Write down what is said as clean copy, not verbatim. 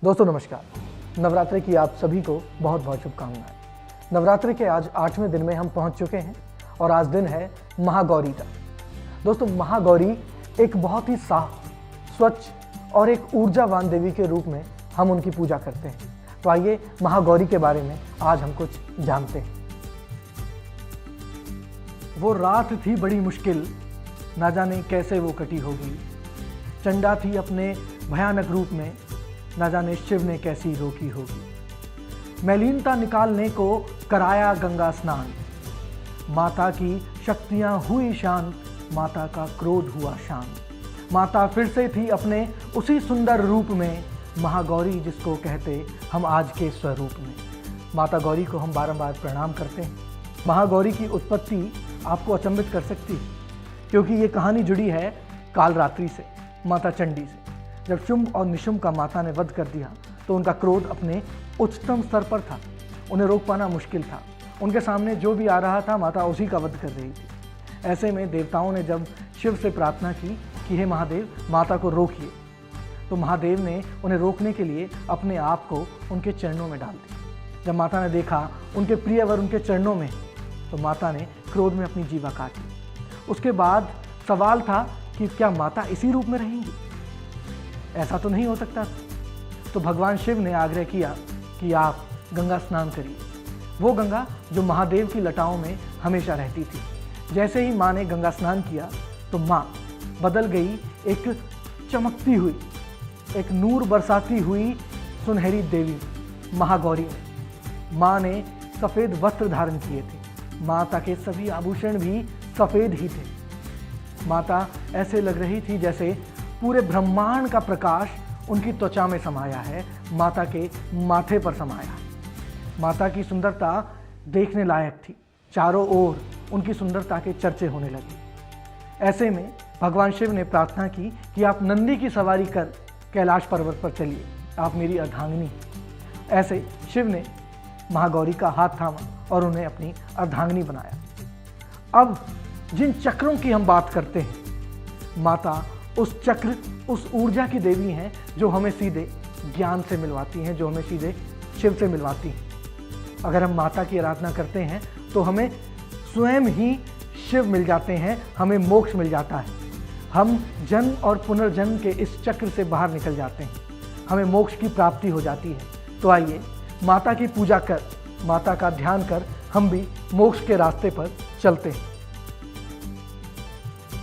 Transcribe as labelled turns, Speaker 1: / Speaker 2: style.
Speaker 1: दोस्तों नमस्कार। नवरात्रि की आप सभी को बहुत बहुत शुभकामनाएं। नवरात्रि के आज 8वें दिन में हम पहुंच चुके हैं और आज दिन है महागौरी का। दोस्तों महागौरी एक बहुत ही साफ, स्वच्छ और एक ऊर्जावान देवी के रूप में हम उनकी पूजा करते हैं। तो आइए महागौरी के बारे में आज हम कुछ जानते हैं। वो रात थी बड़ी मुश्किल, ना जाने कैसे वो कटी होगी। चंडा थी अपने भयानक रूप में, ना जाने शिव ने कैसी रोकी होगी। मैलीनता निकालने को कराया गंगा स्नान, माता की शक्तियां हुई शांत, माता का क्रोध हुआ शांत। माता फिर से थी अपने उसी सुंदर रूप में, महागौरी जिसको कहते हम आज के स्वरूप में। माता गौरी को हम बारंबार प्रणाम करते हैं। महागौरी की उत्पत्ति आपको अचंभित कर सकती है, क्योंकि ये कहानी जुड़ी है कालरात्रि से, माता चंडी से। जब शुंभ और निशुंभ का माता ने वध कर दिया तो उनका क्रोध अपने उच्चतम स्तर पर था, उन्हें रोक पाना मुश्किल था। उनके सामने जो भी आ रहा था माता उसी का वध कर रही थी। ऐसे में देवताओं ने जब शिव से प्रार्थना की कि हे महादेव, माता को रोकिए, तो महादेव ने उन्हें रोकने के लिए अपने आप को उनके चरणों में डाल दिया। जब माता ने देखा उनके प्रियवर उनके चरणों में, तो माता ने क्रोध में अपनी जीवा काट ली। उसके बाद सवाल था कि क्या माता इसी रूप में रहेंगी? ऐसा तो नहीं हो सकता। तो भगवान शिव ने आग्रह किया कि आप गंगा स्नान करिए, वो गंगा जो महादेव की लटाओं में हमेशा रहती थी। जैसे ही माँ ने गंगा स्नान किया तो माँ बदल गई एक चमकती हुई, एक नूर बरसाती हुई सुनहरी देवी महागौरी में। माँ ने सफ़ेद वस्त्र धारण किए थे, माता के सभी आभूषण भी सफ़ेद ही थे। माता ऐसे लग रही थी जैसे पूरे ब्रह्मांड का प्रकाश उनकी त्वचा में समाया है, माता के माथे पर समाया है। माता की सुंदरता देखने लायक थी, चारों ओर उनकी सुंदरता के चर्चे होने लगे। ऐसे में भगवान शिव ने प्रार्थना की कि आप नंदी की सवारी कर कैलाश पर्वत पर चलिए, आप मेरी अर्धांगिनी। ऐसे शिव ने महागौरी का हाथ थामा और उन्हें अपनी अर्धांगिनी बनाया। अब जिन चक्रों की हम बात करते हैं, माता उस चक्र, उस ऊर्जा की देवी हैं जो हमें सीधे ज्ञान से मिलवाती हैं, जो हमें सीधे शिव से मिलवाती हैं। अगर हम माता की आराधना करते हैं तो हमें स्वयं ही शिव मिल जाते हैं, हमें मोक्ष मिल जाता है। हम जन्म और पुनर्जन्म के इस चक्र से बाहर निकल जाते हैं, हमें मोक्ष की प्राप्ति हो जाती है। तो आइए माता की पूजा कर, माता का ध्यान कर हम भी मोक्ष के रास्ते पर चलते हैं।